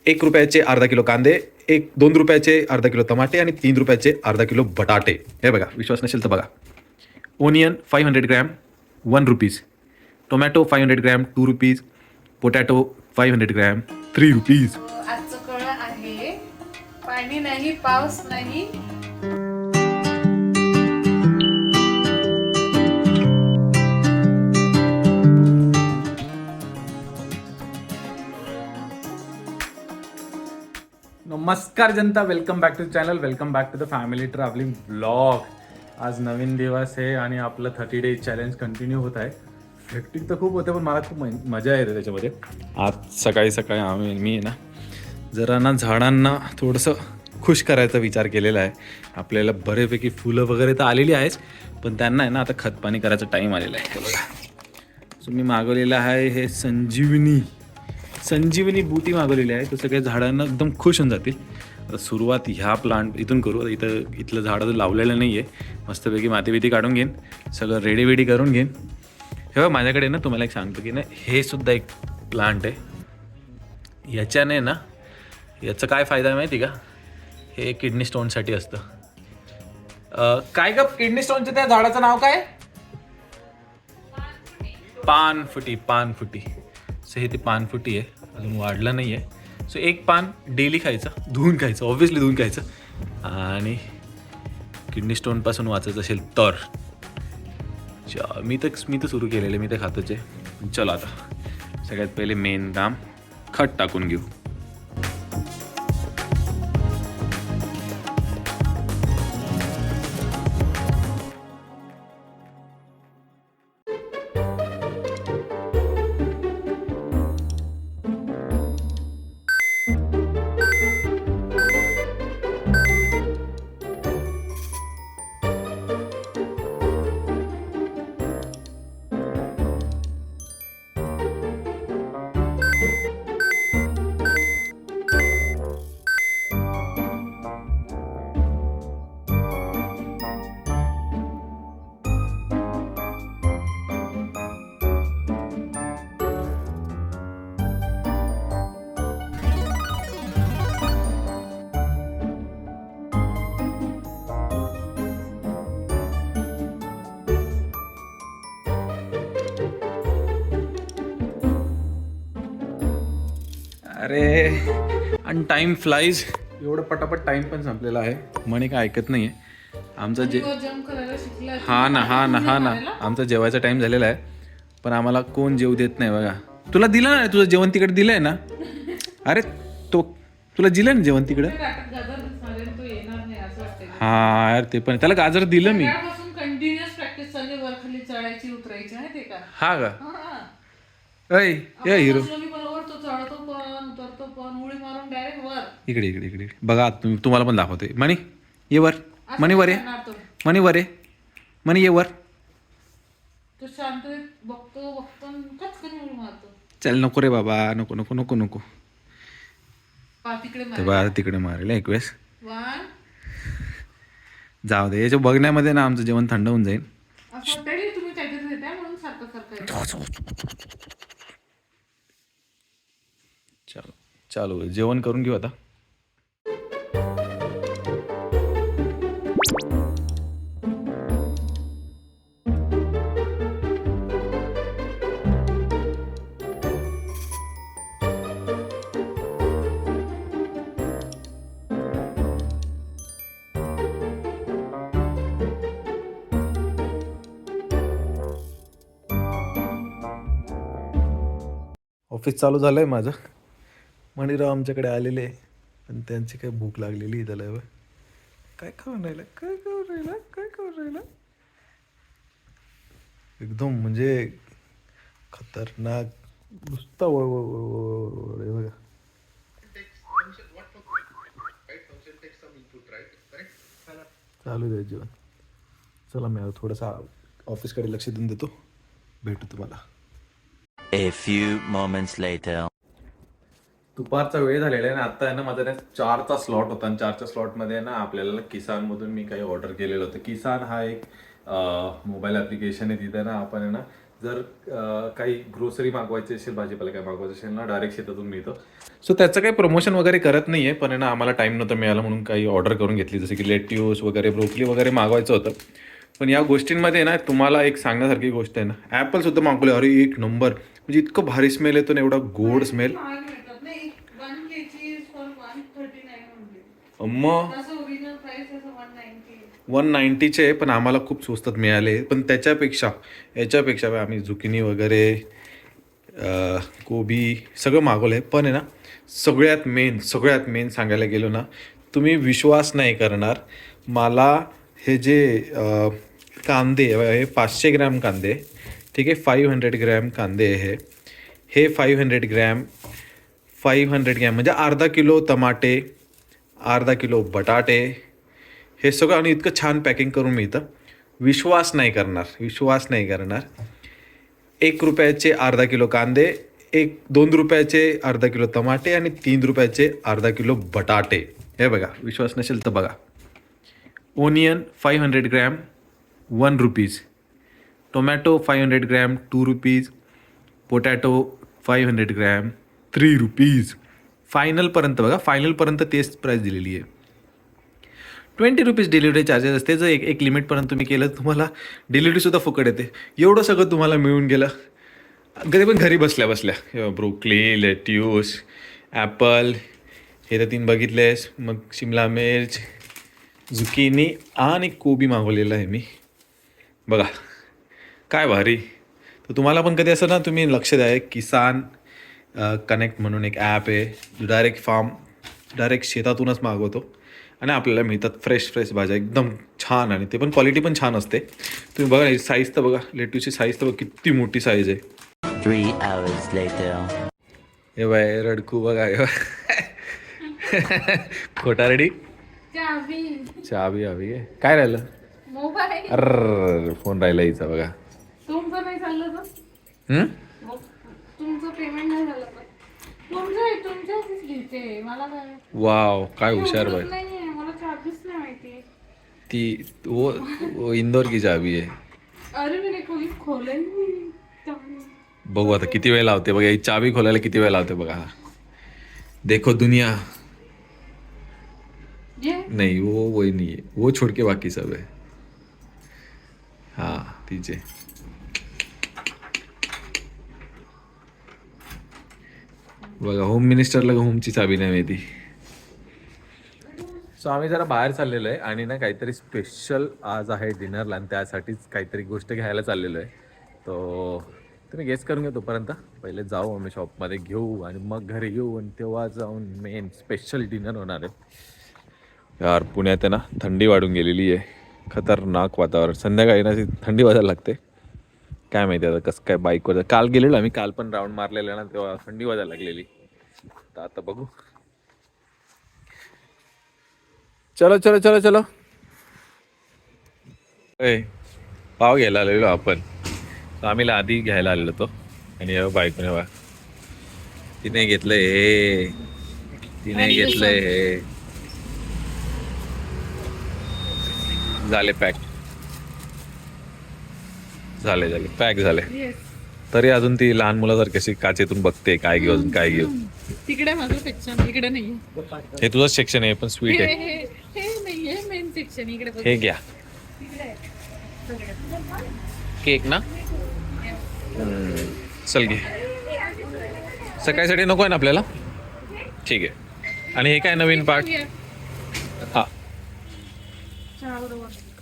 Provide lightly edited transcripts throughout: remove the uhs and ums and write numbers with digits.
₹1 अर्धा किलो कांदे, 2 रुपयाचे अर्धा किलो टमाटे आणि 3 रुपयाचे अर्धा किलो बटाटे. हे बघा, विश्वास नसेल तर बघा. Onion 500 gram, ₹1. Tomato 500 gram, ₹2. Potato 500 gram, ₹3. आजचं कळ आहे, पाणी नाही, पाऊस नाही. नमस्कार जनता, welcome back to channel, welcome back to the family travelling blog. आज नवीन दिवस आहे आणि आपलं 30 डेज चॅलेंज कंटिन्यू होत आहे. हेक्टिक तर खूप होते पण मला खूप मजा येते त्याच्यामध्ये. आज सकाळी सकाळी मी ना जरा ना झाडांना थोडंसं खुश करायचा विचार केलेला आहे. आपल्याला बरेपैकी फुलं वगैरे तर आलेली आहेच, पण त्यांना आहे ना आता खतपाणी करायचा टाईम आलेला आहे. सो मी मागवलेलं आहे हे संजीवनी बूटी मागवलेली आहे. तर सगळ्या झाडांना एकदम खुश होऊन जातील. आता सुरुवात ह्या प्लांट इथून करू. इथलं झाडं तर लावलेलं नाही आहे. मस्तपैकी माती काढून घेईन, सगळं रेडी करून घेईन. हे बघ माझ्याकडे ना, तुम्हाला एक सांगतो की ना, हे सुद्धा एक प्लांट आहे. याच्याने ना याचा काय फायदा आहे माहिती का? हे किडनी स्टोनसाठी असतं. काय ग किडनी स्टोनच्या त्या झाडाचं नाव काय? पानफुटी. सो हे ते पानफुटी आहे, अजून वाढलं नाही आहे. सो एक पान डेली खायचं, धुवून खायचं, ऑब्व्हियसली धुवून खायचं. आणि किडनी स्टोनपासून वाचायचं असेल तर मी तर सुरू केलेलं, मी तर खातोच आहे. चलो आता सगळ्यात पहिले मेन काम खत टाकून घेऊ. अरे आणि टाईम फ्लाईज, एवढं पटापट टाईम पण संपलेला आहे. म्हणे काय ऐकत नाही आहे आमचं हा ना आमचा जेवायचा टाईम झालेला आहे, पण आम्हाला कोण जेव देत नाही. बघा, तुला दिलं ना, तुझं जेवण तिकडे दिलंय ना. अरे तुला दिलं ना जेवण तिकडे. हा यार, ते पण त्याला गाजर दिलं मी. हा का? हिरो इकडे बघा, तुम्हाला पण दाखवते. मणी ये वर, मणी वर ये, मणी ये वर. चल नको रे बाबा, नको. तिकडे मारेल एक वेळेस. जाऊ दे, याच्या बघण्यामध्ये ना आमचं जेवण थंड होऊन जाईल. चालू जेवण करून घेऊ आता. ऑफिस चालू झालंय माझं. मणिराव आमच्याकडे आलेले आहे, पण त्यांची काय भूक लागलेली त्याला. काय खाऊन राहिला एकदम म्हणजे खतरनाक, नुसता बघा. चालू दे जेवण. चला मी थोडंसं ऑफिसकडे लक्ष देऊन देतो. भेटू तुम्हाला. A few moments later. दुपारचा वेळ झालेला आहे ना. आता आहे ना, माझा 4चा स्लॉट होता आणि 4च्या स्लॉटमध्ये ना आपल्याला किसानमधून मी काही ऑर्डर केलेलं होतं. किसान हा एक मोबाईल ॲप्लिकेशन आहे. तिथे ना आपण आहे ना जर काही ग्रोसरी मागवायची असेल, भाजीपाला काय मागवायचं असेल ना, डायरेक्ट शेतातून मिळतं. सो त्याचं काही प्रमोशन वगैरे करत नाही आहे, पण आहे ना आम्हाला टाईम नव्हता मिळाला म्हणून काही ऑर्डर करून घेतली, जसं की लेट्यूस वगैरे, ब्रोकली वगैरे मागवायचं होतं. पण या गोष्टींमध्ये ना तुम्हाला एक सांगण्यासारखी गोष्ट आहे ना, ॲपलसुद्धा मागवले. अरे एक नंबर, म्हणजे इतकं भारी स्मेल येतो ना, एवढा गोड स्मेल. महाग भेटतात ना, 1 kg for 139 only. मग तसं ओरिजिनल प्राइस असं 190. 190चे, पण आम्हाला खूप स्वस्तात मिळाले. पण याच्यापेक्षा आम्ही झुकिनी वगैरे, कोबी सगळं मागवलं आहे. पण आहे ना सगळ्यात मेन सांगायला गेलो ना, तुम्ही विश्वास नाही करणार. मला हे जे कांदे हे 500 ग्रॅम कांदे, ठीक आहे, 500 ग्रॅम कांदे हे 500 ग्रॅम म्हणजे अर्धा किलो टमाटे, अर्धा किलो बटाटे, हे सगळं आणि इतकं छान पॅकिंग करून मिळतं. विश्वास नाही करणार. 1 रुपयाचे अर्धा किलो कांदे, 2 रुपयाचे अर्धा किलो टमाटे आणि 3 रुपयाचे अर्धा किलो बटाटे. हे बघा, विश्वास नसेल तर बघा. Onion 500 gram 1 rupees, tomato 500 gram 2 rupees, potato 500 gram 3 rupees. फायनलपर्यंत तेच प्राईस दिलेली आहे. 20 रुपीज डिलिव्हरी चार्जेस असते. जर एक लिमिटपर्यंत तुम्ही केलं तर तुम्हाला डिलिव्हरीसुद्धा फुकट येते. एवढं सगळं तुम्हाला मिळून गेलं घरी बसल्या. ब्रोकली, लेट्यूस, ॲपल, हे तर 3 बघितलेस. मग शिमला मिर्च, झुकिनी आणि कोबी मागवलेलं आहे मी. बघा काय भारी. तर तुम्हाला पण कधी असं ना, तुम्ही लक्ष द्या. किसान कनेक्ट म्हणून एक ॲप आहे, जो डायरेक्ट शेतातूनच मागवतो आणि आपल्याला मिळतात फ्रेश भाज्या एकदम छान, आणि ते पण क्वालिटी पण छान असते. तुम्ही बघा साईज तर बघा, लेट्यूसची साईज तर बघा किती मोठी साईज आहे. 3 hours later. हे बाय रडकू बघा, खोटा रेडी. चाबी हवी आहे. काय राहिलं? मोबाईल. अर फोन राहिला हिचा बघा. तुमचं नाही चाललं तर? तुमचं पेमेंट नाही झालं तर? तुमच्याच घेते मला काय. वाव, काय हुशार बाय. नाहीये, मला चार्जेस नाही माहिती. ती वो इंदोर की चाबी आहे. अरे मी कोणी खोलेन. बघू आता किती वेळ लावते बघा, ही चाबी खोलायला किती वेळ लावते बघा. देखो दुनिया. नहीं वो नहीं है, वो छोड़ के बाकी सब है. हाँ तीचे. बघा होम मिनिस्टरला होमची चाबी नाही माहिती. सो आम्ही जरा बाहेर चाललेलो आहे आणि ना काहीतरी स्पेशल आज आहे डिनरला, आणि त्यासाठीच काहीतरी गोष्ट घ्यायला चाललेलो आहे. तो तुम्ही गेस करून घ्या. तोपर्यंत पहिले जाऊ आम्ही शॉपमध्ये, घेऊ आणि मग घरी येऊ, आणि तेव्हा जाऊन मेन स्पेशल डिनर होणार आहे. यार पुण्यात आहे ना थंडी वाढून गेलेली आहे, खतरनाक वातावरण. संध्याकाळी ना थंडी वाजायला लागते. काय माहिती आता कसं काय. बाईकवर काल गेलेलो आम्ही, काल पण राऊंड मारलेला ना, तेव्हा थंडी वाजायला लागलेली. तर आता बघू. चलो ए पाव घ्यायला आलेलो आपण. तर आम्ही आधी घ्यायला आलेलो तो, आणि बायकोने बा तिने घेतलंय हे. झाले पॅक झाले. तरी अजून ती लहान मुलासारखी अशी काचेतून बघते काय घेऊ तिकडे माझं सेक्शन, इकडे नाही. हे तुझं सेक्शन आहे, पण स्वीट आहे. हे नाहीये मेन सेक्शन, इकडे बघ. हे घ्या केक ना. चल घे. सकाळीसाठी नको आहे ना आपल्याला. ठीक आहे. आणि हे काय नवीन पार्ट. हा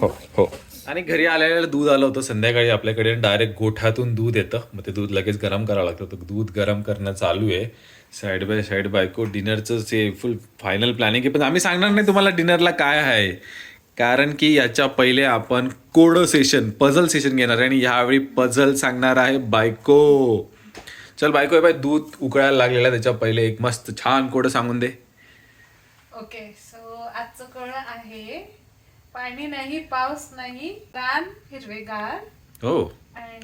हो. आणि घरी आलेलं दूध आलं होतं संध्याकाळी आपल्याकडे. डायरेक्ट गोठ्यातून दूध येतं, मग ते दूध लगेच गरम करावं लागतं. तर दूध गरम करणं चालू आहे साईड बाय साईड. बायको डिनरचं जे फुल फायनल प्लॅनिंग आहे, पण आम्ही सांगणार नाही तुम्हाला डिनरला काय आहे, कारण की याच्या पहिले आपण पझल सेशन घेणार आहे, आणि ह्यावेळी पझल सांगणार आहे बायको. चल बायको, बाय दूध उकळायला लागलेला, त्याच्या पहिले एक मस्त छान कोड सांगून दे. ओके, सो आजचं कळ आहे पाणी नाही, पाऊस नाही, रान हिरवेगार. हो.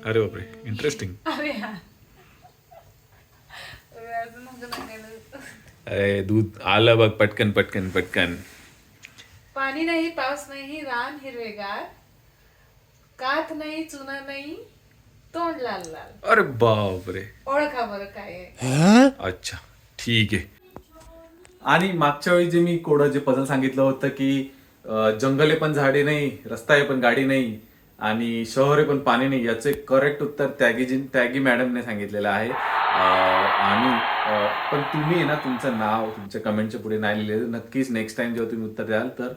अरे बापरे, इंटरेस्टिंग. अरे दूध आलं बघ, पटकन. पाणी नाही, पाऊस नाही, रान हिरवेगार, कात नाही, चुना नाही, तोंड लाल लाल. अरे बापरे. ओळखा बरं काय आहे. अच्छा ठीक आहे. आणि मागच्या वेळी जे मी कोडं जे पझल सांगितलं होतं की जंगले पण झाडे नाही, रस्ता आहे पण गाडी नाही आणि शहरे पण पाणी नाही, याचे करेक्ट उत्तर त्यागी मॅडमने सांगितलेलं आहे. आणि पण तुम्ही आहे ना तुमचं नाव तुमच्या कमेंटच्या पुढे नाही लिहिलेलं. नक्कीच नेक्स्ट टाइम जेव्हा तुम्ही उत्तर द्याल तर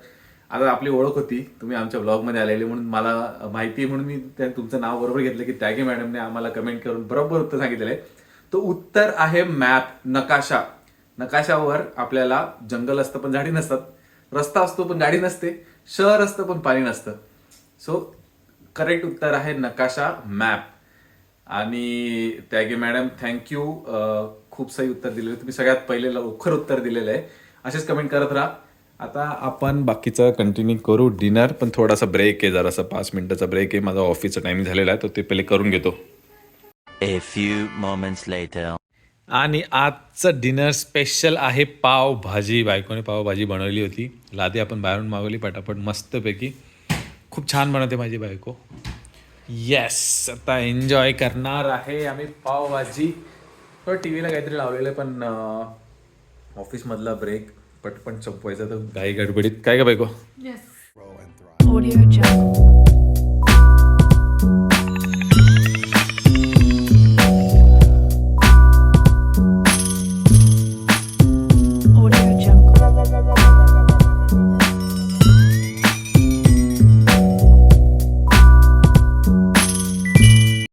आता आपली ओळख होती, तुम्ही आमच्या ब्लॉगमध्ये आलेले म्हणून मला माहिती आहे म्हणून मी तुमचं नाव बरोबर घेतलं की त्यागी मॅडमने आम्हाला कमेंट करून बरोबर उत्तर सांगितलेलं आहे. तो उत्तर आहे मॅप, नकाशा. नकाशावर आपल्याला जंगल असतं पण झाडी नसतात, रस्ता असतो पण गाडी नसते, शहर असतं पण पाणी नसतं. सो करेक्ट उत्तर आहे नकाशा, मॅप. आणि त्यागे मॅडम थँक्यू, खूप सही उत्तर दिलेलं. तुम्ही सगळ्यात पहिले लवकर उत्तर दिलेलं आहे. असेच कमेंट करत राहा. आता आपण बाकीचं कंटिन्यू करू डिनर, पण थोडासा ब्रेक आहे, जरासा 5 मिनिटाचा ब्रेक आहे. माझा ऑफिसचा टायमिंग झालेला आहे, तो ते पहिले करून घेतो. A few moments later. आणि आजचं डिनर स्पेशल आहे पावभाजी. बायकोने पावभाजी बनवली होती. लादी आपण बाहेरून मागवली पटापट मस्तपैकी. खूप छान बनवते माझी बायको. येस, आता एन्जॉय करणार आहे आम्ही पावभाजी. थोडं टी व्हीला काहीतरी लावलेलं आहे, पण ऑफिसमधला ब्रेक पटपट संपवायचा तर घाई गडबडीत. काय का बायको? Yes. Audio Jungle.